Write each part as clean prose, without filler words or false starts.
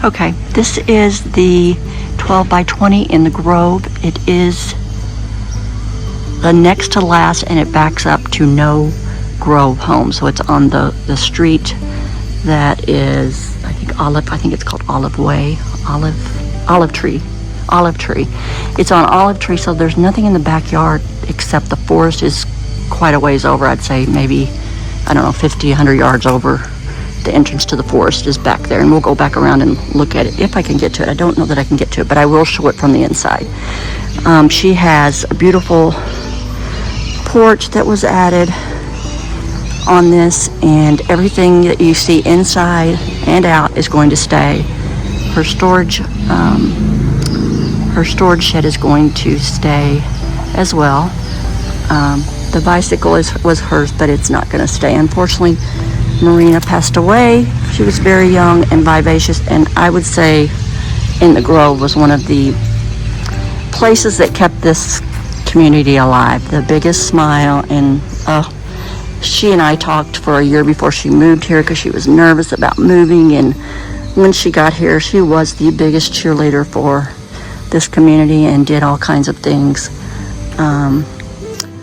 Okay, this is the 12 by 20 in the Grove. It is the next to last, and it backs up to no Grove home. So it's on the street that is, I think it's called Olive Way, Olive Tree. It's on Olive Tree, so there's nothing in the backyard except the forest is quite a ways over. I'd say maybe, I don't know, 50, 100 yards over. The entrance to the forest is back there, and we'll go back around and look at it if I can get to it. I don't know that I can get to it, but I will show it from the inside. She has a beautiful porch that was added on this, and everything that you see inside and out is going to stay. Her storage shed is going to stay as well. The bicycle was hers, but it's not going to stay. Unfortunately, Marina passed away. She was very young and vivacious, and I would say in the Grove was one of the places that kept this community alive. The biggest smile, and she and I talked for a year before she moved here because she was nervous about moving, and when she got here, she was the biggest cheerleader for this community and did all kinds of things.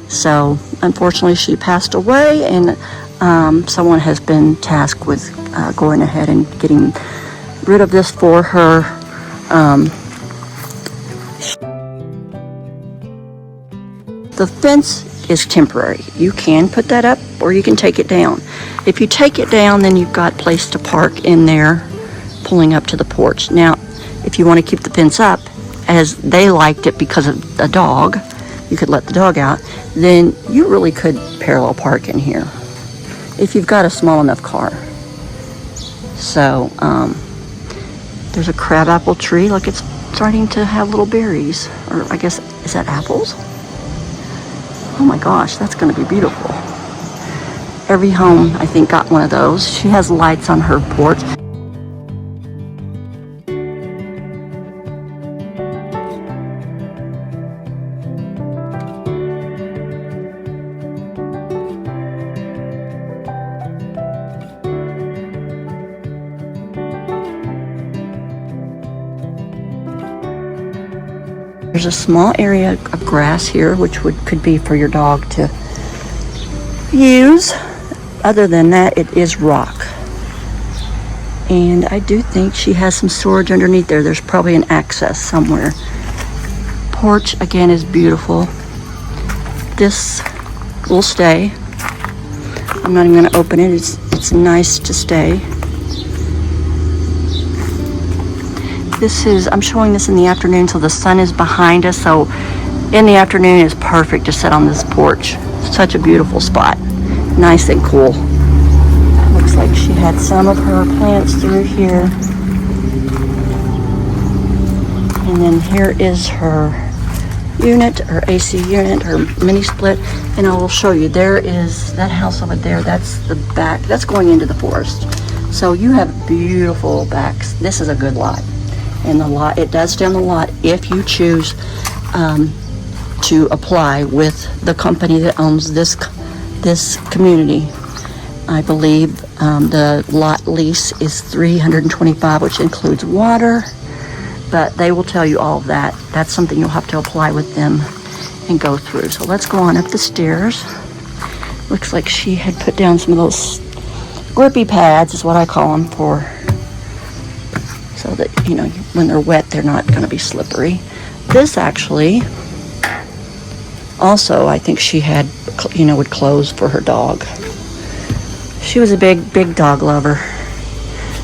So unfortunately she passed away, and someone has been tasked with going ahead and getting rid of this for her. The fence is temporary. You can put that up or you can take it down. If you take it down, then you've got place to park in there, pulling up to the porch. Now, if you want to keep the fence up, as they liked it because of the dog, you could let the dog out, then you really could parallel park in here if you've got a small enough car. So there's a crabapple tree. Look, it's starting to have little berries, or I guess, is that apples? Oh my gosh, that's going to be beautiful. Every home, I think, got one of those. She has lights on her porch. There's a small area of grass here, which could be for your dog to use. Other than that, it is rock. And I do think she has some storage underneath there. There's probably an access somewhere. Porch, again, is beautiful. This will stay. I'm not even going to open it. It's nice to stay. I'm showing this in the afternoon, so the sun is behind us, so in the afternoon is perfect to sit on this porch. Such a beautiful spot. Nice and cool. Looks like she had some of her plants through here. And then here is her unit, her AC unit, her mini split, and I will show you. There is that house over there. That's the back. That's going into the forest. So you have beautiful backs. This is a good lot. And the lot, it does stay on the lot if you choose to apply with the company that owns this community. I believe the lot lease is $325, which includes water, but they will tell you all of that. That's something you'll have to apply with them and go through. So let's go on up the stairs. Looks like she had put down some of those grippy pads, is what I call them, for so that, you know, when they're wet, they're not going to be slippery. This actually, also, I think she had, you know, would clothes for her dog. She was a big dog lover.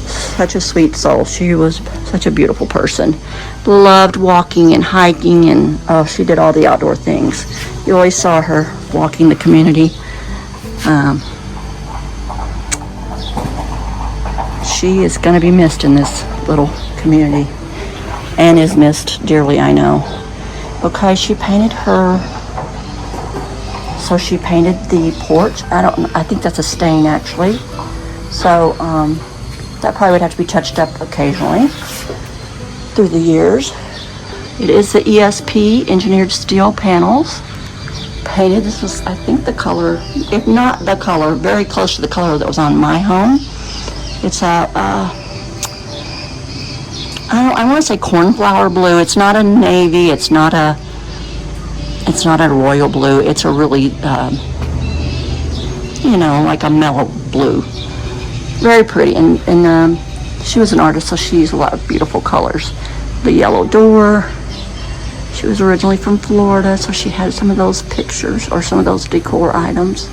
Such a sweet soul. She was such a beautiful person. Loved walking and hiking, and she did all the outdoor things. You always saw her walking the community. She is going to be missed in this little community, and is missed dearly, I know. Okay, she painted she painted the porch. I think that's a stain, actually. So that probably would have to be touched up occasionally through the years. It is the ESP engineered steel panels. Painted. This was, I think, the color, if not the color, very close to the color that was on my home. It's a I want to say cornflower blue. It's not a navy. It's not a royal blue. It's a really, like a mellow blue. Very pretty. And she was an artist, so she used a lot of beautiful colors. The yellow door. She was originally from Florida, so she had some of those pictures or some of those decor items.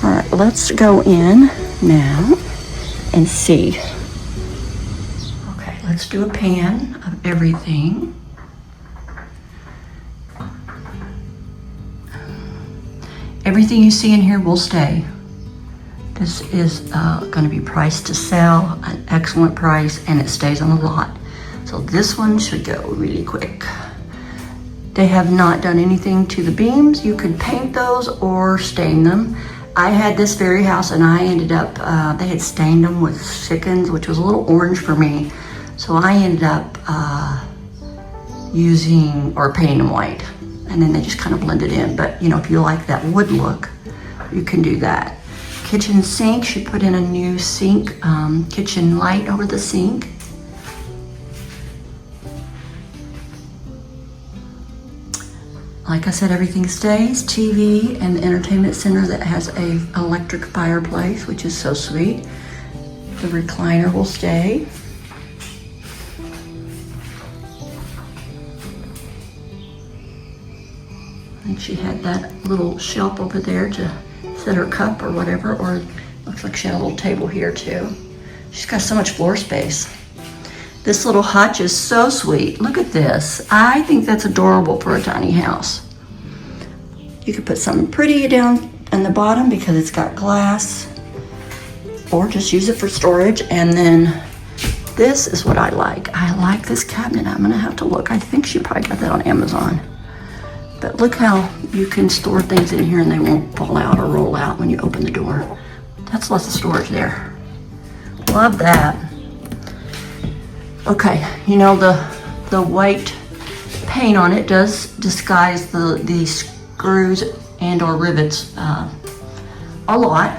All right, let's go in now and see. Okay, let's do a pan of everything. Everything you see in here will stay. This is going to be priced to sell, an excellent price, and it stays on the lot. So this one should go really quick. They have not done anything to the beams. You could paint those or stain them. I had this very house and I ended up, they had stained them with chickens, which was a little orange for me. So I ended up painting them white. And then they just kind of blended in. But if you like that wood look, you can do that. Kitchen sink, she put in a new sink, kitchen light over the sink. Like I said, everything stays. TV and the entertainment center that has a electric fireplace, which is so sweet. The recliner will stay. And she had that little shelf over there to set her cup or whatever, or looks like she had a little table here too. She's got so much floor space. This little hutch is so sweet. Look at this. I think that's adorable for a tiny house. You could put something pretty down in the bottom because it's got glass, or just use it for storage. And then this is what I like. I like this cabinet. I'm gonna have to look. I think she probably got that on Amazon. But look how you can store things in here and they won't fall out or roll out when you open the door. That's lots of storage there. Love that. Okay, the white paint on it does disguise the screws and or rivets a lot.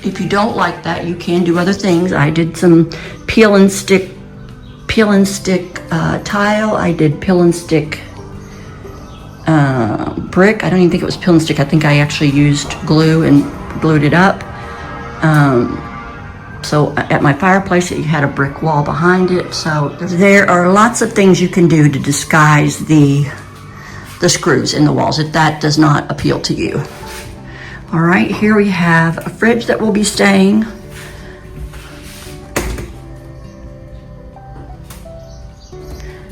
If you don't like that, you can do other things. I did some peel and stick tile. I did peel and stick brick. I don't even think it was peel and stick. I think I actually used glue and glued it up. So at my fireplace, it had a brick wall behind it. So there are lots of things you can do to disguise the screws in the walls if that does not appeal to you. All right, here we have a fridge that will be staying.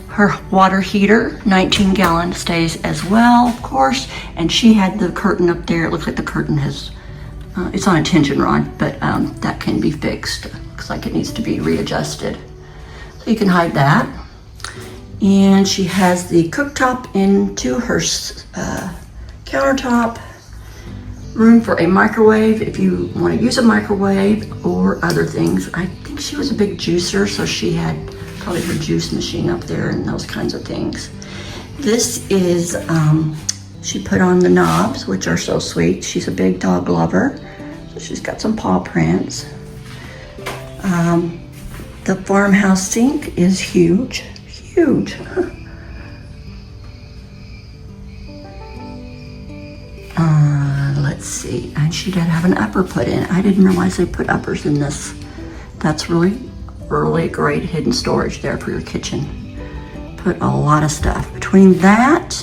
Her water heater, 19-gallon, stays as well, of course. And she had the curtain up there. It looks like the curtain has, it's on a tension rod, but that can be fixed. Looks like it needs to be readjusted. So you can hide that. And she has the cooktop into her countertop. Room for a microwave if you want to use a microwave or other things. I think she was a big juicer, so she had probably her juice machine up there and those kinds of things. This is, she put on the knobs, which are so sweet. She's a big dog lover, so she's got some paw prints. The farmhouse sink is huge, huge. Let's see, and she did have an upper put in. I didn't realize they put uppers in this. That's really great hidden storage there for your kitchen. Put a lot of stuff. Between that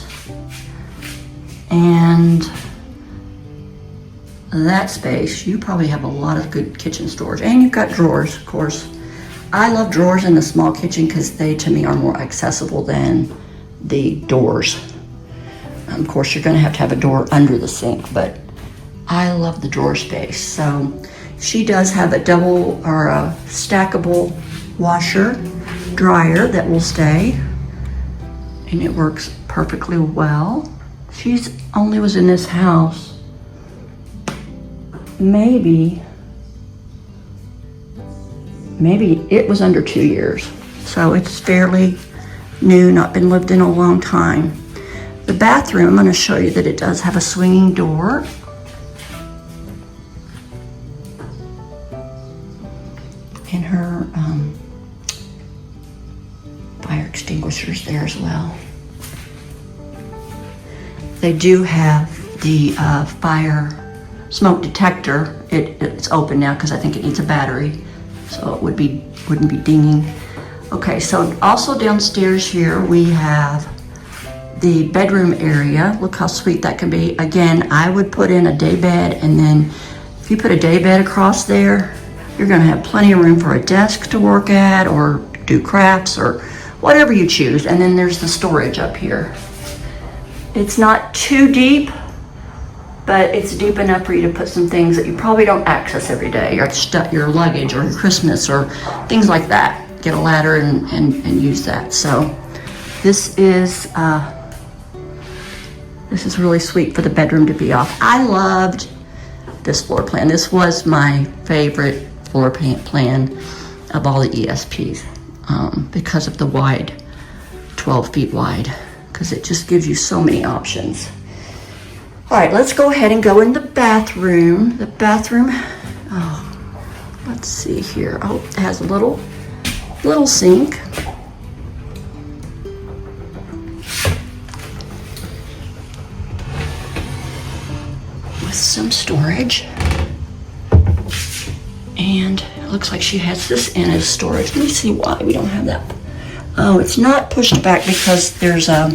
and that space, you probably have a lot of good kitchen storage. And you've got drawers, of course. I love drawers in the small kitchen because they, to me, are more accessible than the doors. Of course, you're gonna have to have a door under the sink, but I love the drawer space. So she does have a double or a stackable washer dryer that will stay, and it works perfectly well. She's only was in this house maybe it was under 2 years, so it's fairly new, not been lived in a long time. The bathroom, I'm going to show you that it does have a swinging door. And her extinguishers there as well. They do have the fire smoke detector. It's open now because I think it needs a battery, so it wouldn't be dinging. Okay, so also downstairs here we have the bedroom area. Look how sweet that can be. Again, I would put in a day bed, and then if you put a day bed across there, you're gonna have plenty of room for a desk to work at or do crafts or whatever you choose. And then there's the storage up here. It's not too deep, but it's deep enough for you to put some things that you probably don't access every day, your luggage or your Christmas or things like that. Get a ladder and use that. So this is really sweet for the bedroom to be off. I loved this floor plan. This was my favorite floor plan of all the ESPs because of the wide, 12 feet wide, because it just gives you so many options. All right, let's go ahead and go in the bathroom. The bathroom, oh, let's see here. Oh, it has a little sink. With some storage. And it looks like she has this in as storage. Let me see why we don't have that. Oh, it's not pushed back because there's I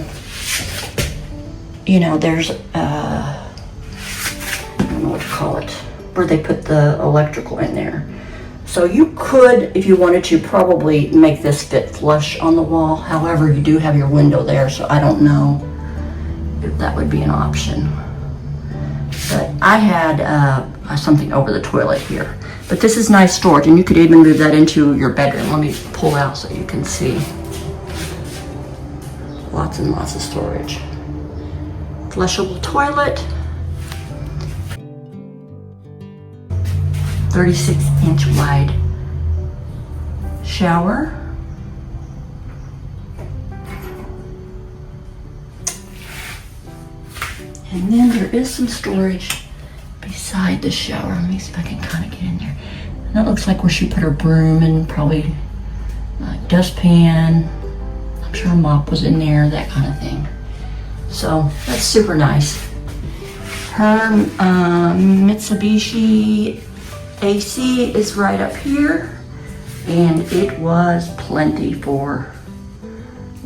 don't know what to call it, where they put the electrical in there. So you could, if you wanted to, probably make this fit flush on the wall. However, you do have your window there, so I don't know if that would be an option. But I had something over the toilet here. But this is nice storage, and you could even move that into your bedroom. Let me pull out so you can see. Lots and lots of storage. Flushable toilet. 36-inch wide shower. And then there is some storage beside the shower. Let me see if I can kind of get in there. And that looks like where she put her broom and probably dustpan. I'm sure a mop was in there, that kind of thing. So that's super nice. Her Mitsubishi AC is right up here, and it was plenty for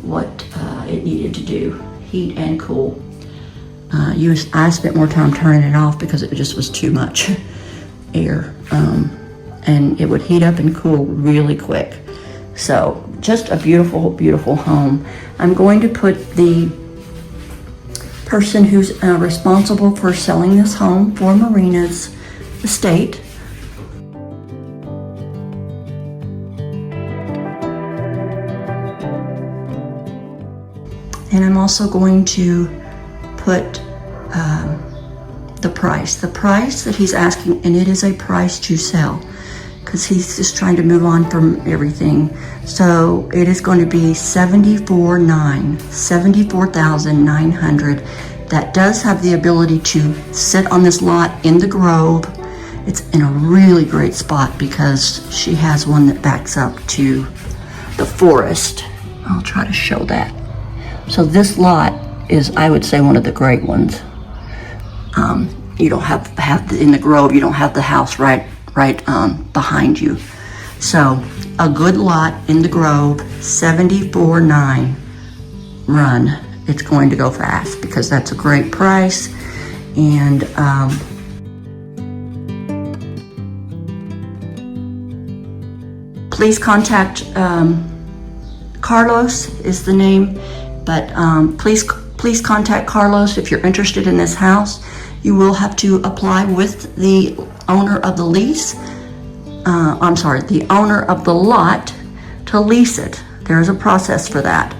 what it needed to do, heat and cool. I spent more time turning it off because it just was too much air, and it would heat up and cool really quick. So just a beautiful, beautiful home. I'm going to put the person who's responsible for selling this home for Marina's estate. And I'm also going to put the price that he's asking, and it is a price to sell because he's just trying to move on from everything. So it is going to be $74,900. That does have the ability to sit on this lot in the Grove. It's in a really great spot because she has one that backs up to the forest. I'll try to show that. So this lot is, I would say, one of the great ones. You don't have in the Grove, you don't have the house right behind you. So a good lot in the Grove, 74.9 run. It's going to go fast because that's a great price. And please contact Carlos is the name, but please contact Carlos if you're interested in this house. You will have to apply with the owner of the lease. The owner of the lot to lease it. There's a process for that.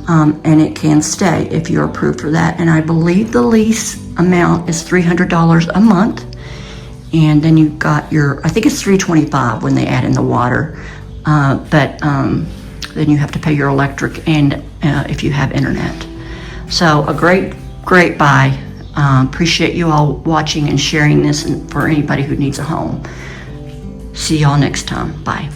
And it can stay if you're approved for that. And I believe the lease amount is $300 a month. And then you've got I think it's $325 when they add in the water. But then you have to pay your electric and if you have internet. So a great buy. Appreciate you all watching and sharing this, and for anybody who needs a home. See y'all next time. Bye.